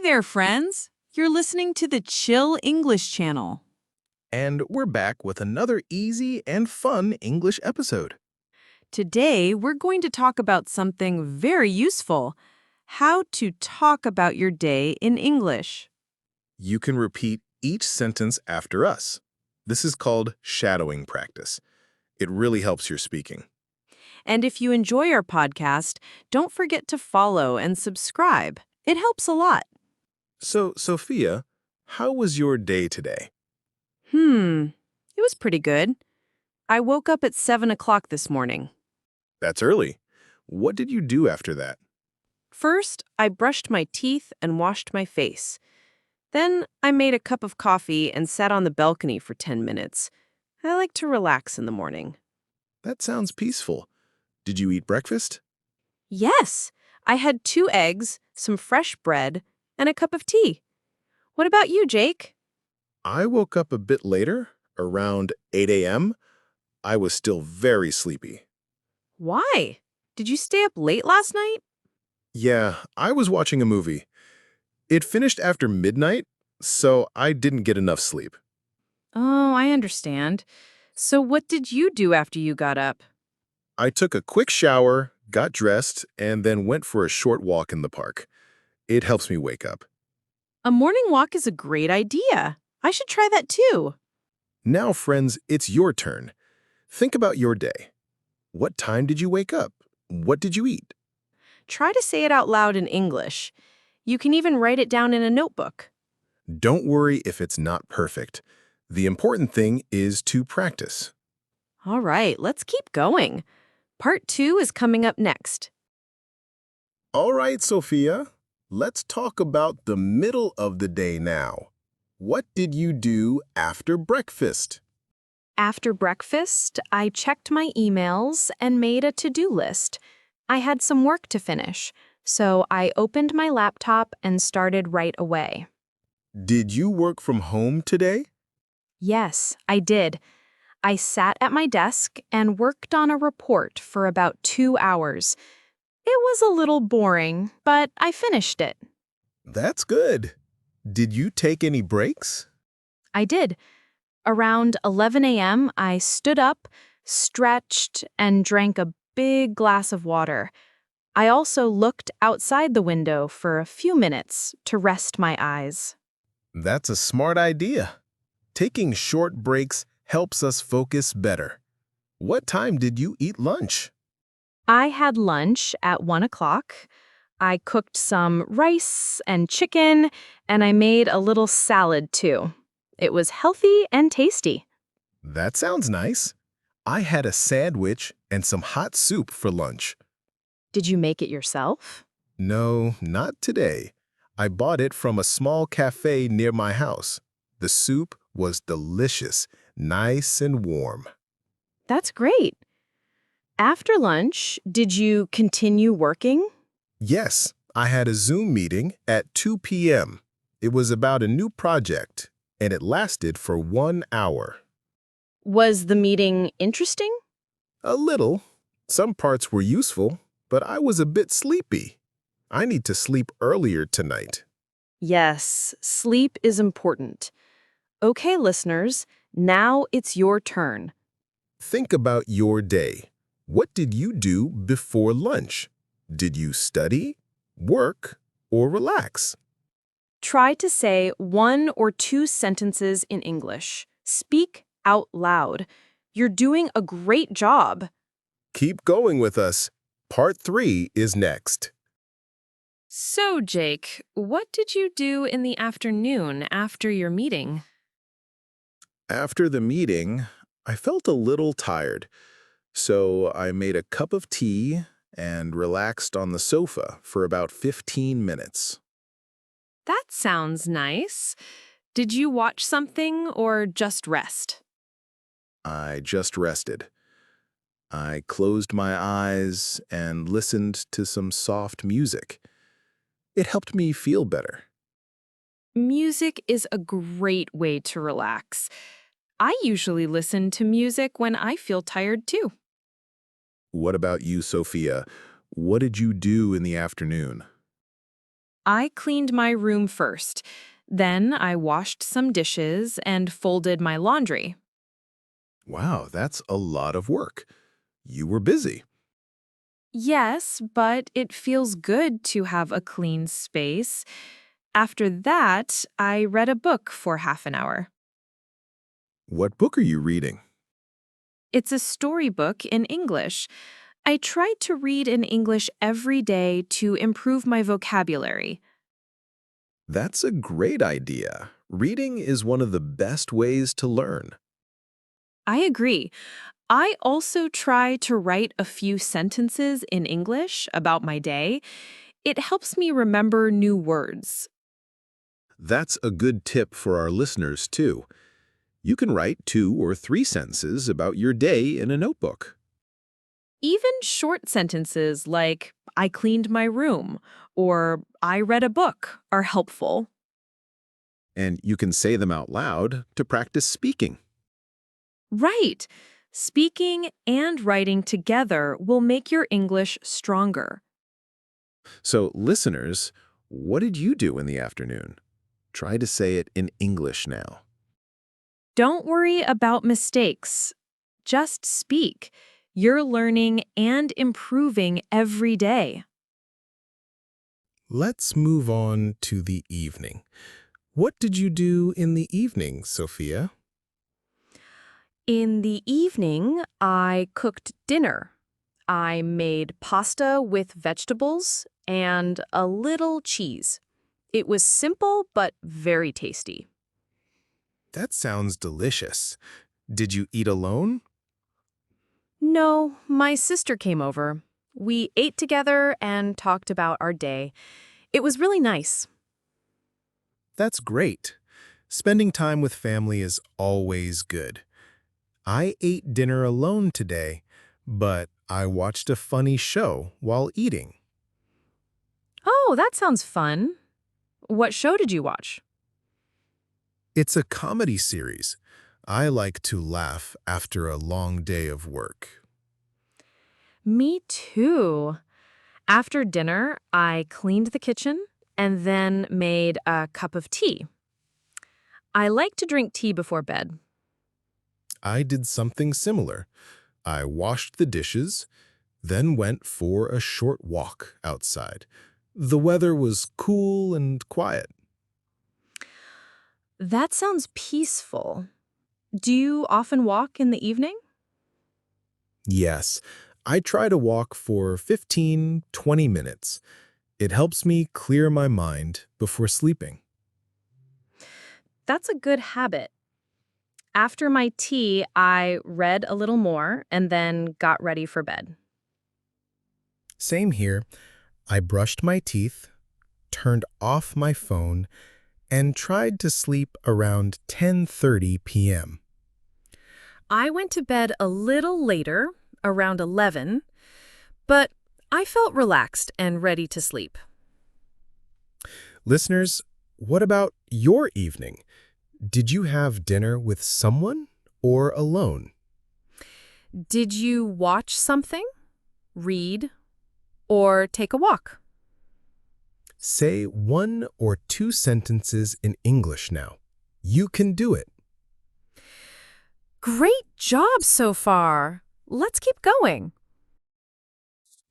there, friends. You're listening to the Chill English channel. And we're back with another easy and fun English episode. Today, we're going to talk about something very useful: how to talk about your day in English. You can repeat each sentence after us. This is called shadowing practice. It really helps your speaking. And if you enjoy our podcast, don't forget to follow and subscribe. It helps a lot. So, Sophia, how was your day today? It was pretty good. I woke up at 7 o'clock this morning. That's early. What did you do after that? First, I brushed my teeth and washed my face. Then, I made a cup of coffee and sat on the balcony for 10 minutes. I like to relax in the morning. That sounds peaceful. Did you eat breakfast? Yes, I had 2 eggs, some fresh bread, and a cup of tea. What about you, Jake? I woke up a bit later, around 8 a.m. I was still very sleepy. Why? Did you stay up late last night? Yeah, I was watching a movie. It finished after midnight, so I didn't get enough sleep. Oh, I understand. So what did you do after you got up? I took a quick shower, got dressed, and then went for a short walk in the park. It helps me wake up. A morning walk is a great idea. I should try that too. Now, friends, it's your turn. Think about your day. What time did you wake up? What did you eat? Try to say it out loud in English. You can even write it down in a notebook. Don't worry if it's not perfect. The important thing is to practice. All right, let's keep going. Part 2 is coming up next. All right, Sophia, let's talk about the middle of the day now. What did you do after breakfast? After breakfast, I checked my emails and made a to-do list. I had some work to finish, so I opened my laptop and started right away. Did you work from home today? Yes, I did. I sat at my desk and worked on a report for about 2 hours. It was a little boring, but I finished it. That's good. Did you take any breaks? I did. Around 11 a.m., I stood up, stretched, and drank a big glass of water. I also looked outside the window for a few minutes to rest my eyes. That's a smart idea. Taking short breaks helps us focus better. What time did you eat lunch? I had lunch at 1 o'clock. I cooked some rice and chicken, and I made a little salad too. It was healthy and tasty. That sounds nice. I had a sandwich and some hot soup for lunch. Did you make it yourself? No, not today. I bought it from a small cafe near my house. The soup was delicious, nice and warm. That's great. After lunch, did you continue working? Yes, I had a Zoom meeting at 2 p.m. It was about a new project, and it lasted for 1 hour. Was the meeting interesting? A little. Some parts were useful, but I was a bit sleepy. I need to sleep earlier tonight. Yes, sleep is important. Okay, listeners, now it's your turn. Think about your day. What did you do before lunch? Did you study, work, or relax? Try to say 1 or 2 sentences in English. Speak out loud. You're doing a great job. Keep going with us. Part 3 is next. So, Jake, what did you do in the afternoon after your meeting? After the meeting, I felt a little tired, so I made a cup of tea and relaxed on the sofa for about 15 minutes. That sounds nice. Did you watch something or just rest? I just rested. I closed my eyes and listened to some soft music. It helped me feel better. Music is a great way to relax. I usually listen to music when I feel tired too. What about you, Sophia? What did you do in the afternoon? I cleaned my room first. Then I washed some dishes and folded my laundry. Wow, that's a lot of work. You were busy. Yes, but it feels good to have a clean space. After that, I read a book for half an hour. What book are you reading? It's a storybook in English. I tried to read in English every day to improve my vocabulary. That's a great idea. Reading is one of the best ways to learn. I agree. I also try to write a few sentences in English about my day. It helps me remember new words. That's a good tip for our listeners, too. You can write 2 or 3 sentences about your day in a notebook. Even short sentences like, I cleaned my room or I read a book are helpful. And you can say them out loud to practice speaking. Right. Speaking and writing together will make your English stronger. So, listeners, what did you do in the afternoon? Try to say it in English now. Don't worry about mistakes. Just speak. You're learning and improving every day. Let's move on to the evening. What did you do in the evening, Sophia? In the evening, I cooked dinner. I made pasta with vegetables and a little cheese. It was simple but very tasty. That sounds delicious. Did you eat alone? No, my sister came over. We ate together and talked about our day. It was really nice. That's great. Spending time with family is always good. I ate dinner alone today, but I watched a funny show while eating. Oh, that sounds fun. What show did you watch? It's a comedy series. I like to laugh after a long day of work. Me too. After dinner, I cleaned the kitchen and then made a cup of tea. I like to drink tea before bed. I did something similar. I washed the dishes, then went for a short walk outside. The weather was cool and quiet. That sounds peaceful. Do you often walk in the evening? Yes, I try to walk for 15–20 minutes. It helps me clear my mind before sleeping. That's a good habit. After my tea, I read a little more and then got ready for bed. Same here. I brushed my teeth, turned off my phone, and tried to sleep around 10:30 p.m. I went to bed a little later, around 11, but I felt relaxed and ready to sleep. Listeners, what about your evening? Did you have dinner with someone or alone? Did you watch something, read, or take a walk? Say 1 or 2 sentences in English now. You can do it. Great job so far. Let's keep going.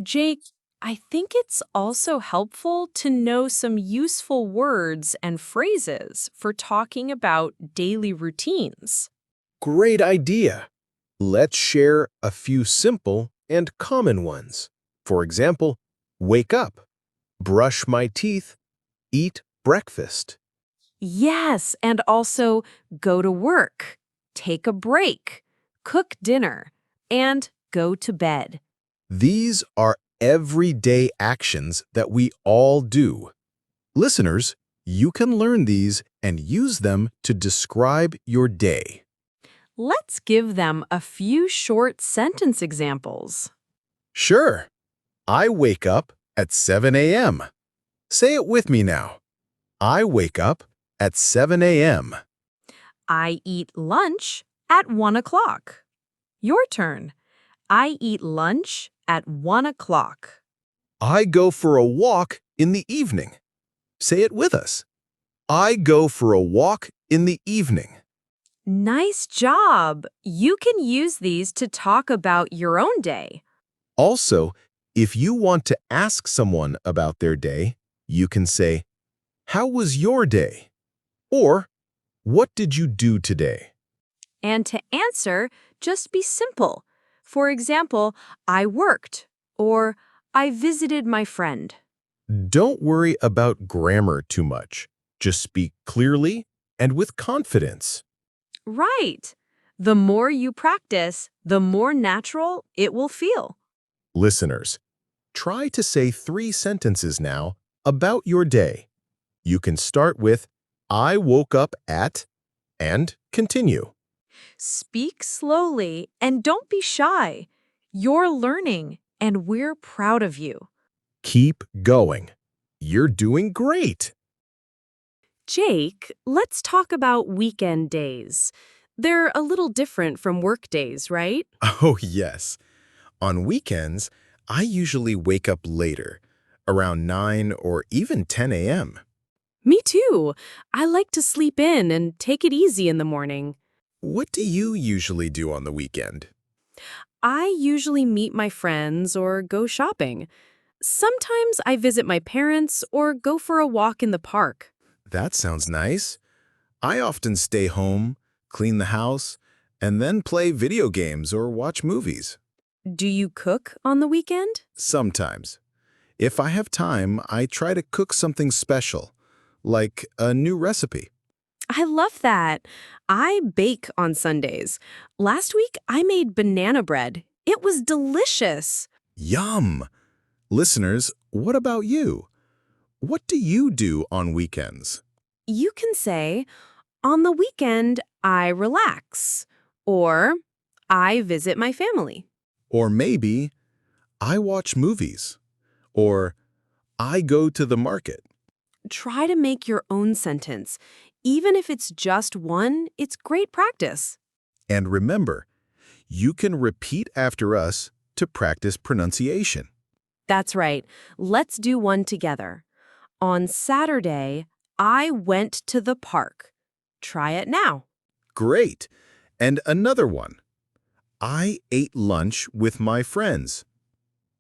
Jake, I think it's also helpful to know some useful words and phrases for talking about daily routines. Great idea. Let's share a few simple and common ones. For example, wake up, brush my teeth, eat breakfast. Yes, and also go to work, take a break, cook dinner, and go to bed. These are everyday actions that we all do. Listeners, you can learn these and use them to describe your day. Let's give them a few short sentence examples. Sure. I wake up at 7 a.m. Say it with me now. I wake up at 7 a.m. I eat lunch at 1 o'clock. Your turn. I eat lunch at 1 o'clock. I go for a walk in the evening. Say it with us. I go for a walk in the evening. Nice job! You can use these to talk about your own day. Also, if you want to ask someone about their day, you can say, "How was your day?" Or, "What did you do today?" And to answer, just be simple. For example, I worked, or I visited my friend. Don't worry about grammar too much. Just speak clearly and with confidence. Right. The more you practice, the more natural it will feel. Listeners, try to say 3 sentences now about your day. You can start with, "I woke up at," and continue. Speak slowly and don't be shy. You're learning, and we're proud of you. Keep going. You're doing great. Jake, let's talk about weekend days. They're a little different from work days, right? Oh, yes. On weekends, I usually wake up later, around 9 or even 10 a.m. Me too. I like to sleep in and take it easy in the morning. What do you usually do on the weekend? I usually meet my friends or go shopping. Sometimes I visit my parents or go for a walk in the park. That sounds nice. I often stay home, clean the house, and then play video games or watch movies. Do you cook on the weekend? Sometimes. If I have time, I try to cook something special, like a new recipe. I love that. I bake on Sundays. Last week, I made banana bread. It was delicious. Yum! Listeners, what about you? What do you do on weekends? You can say, on the weekend, I relax, or I visit my family. Or maybe, I watch movies. Or, I go to the market. Try to make your own sentence. Even if it's just one, it's great practice. And remember, you can repeat after us to practice pronunciation. That's right. Let's do one together. On Saturday, I went to the park. Try it now. Great! And another one. I ate lunch with my friends.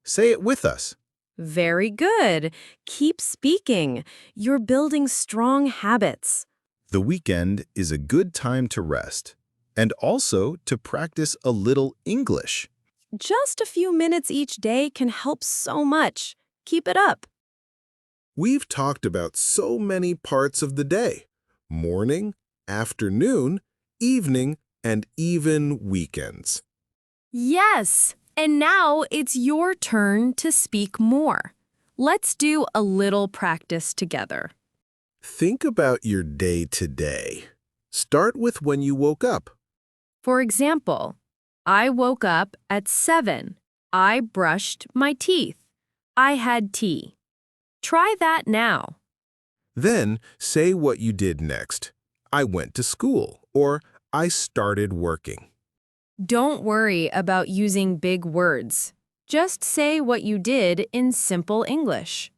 Say it with us. Very good. Keep speaking. You're building strong habits. The weekend is a good time to rest and also to practice a little English. Just a few minutes each day can help so much. Keep it up. We've talked about so many parts of the day: morning, afternoon, evening, and even weekends. Yes, and now it's your turn to speak more. Let's do a little practice together. Think about your day today. Start with when you woke up. For example, I woke up at 7. I brushed my teeth. I had tea. Try that now. Then say what you did next. I went to school, or I started working. Don't worry about using big words. Just say what you did in simple English.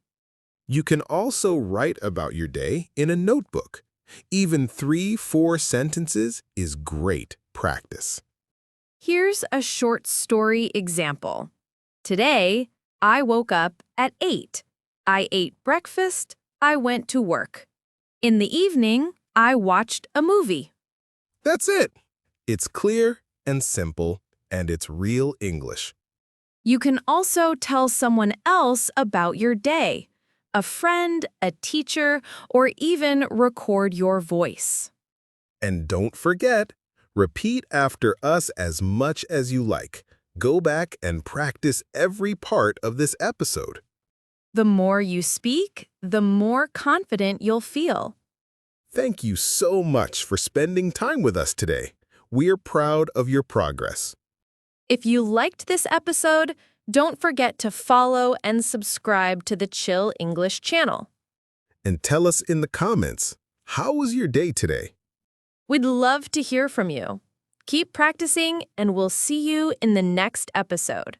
You can also write about your day in a notebook. Even 3-4 sentences is great practice. Here's a short story example. Today, I woke up at 8. I ate breakfast. I went to work. In the evening, I watched a movie. That's it. It's clear and simple, and it's real English. You can also tell someone else about your day, a friend, a teacher, or even record your voice. And don't forget, repeat after us as much as you like. Go back and practice every part of this episode. The more you speak, the more confident you'll feel. Thank you so much for spending time with us today. We're proud of your progress. If you liked this episode, don't forget to follow and subscribe to the Chill English channel. And tell us in the comments, how was your day today? We'd love to hear from you. Keep practicing, and we'll see you in the next episode.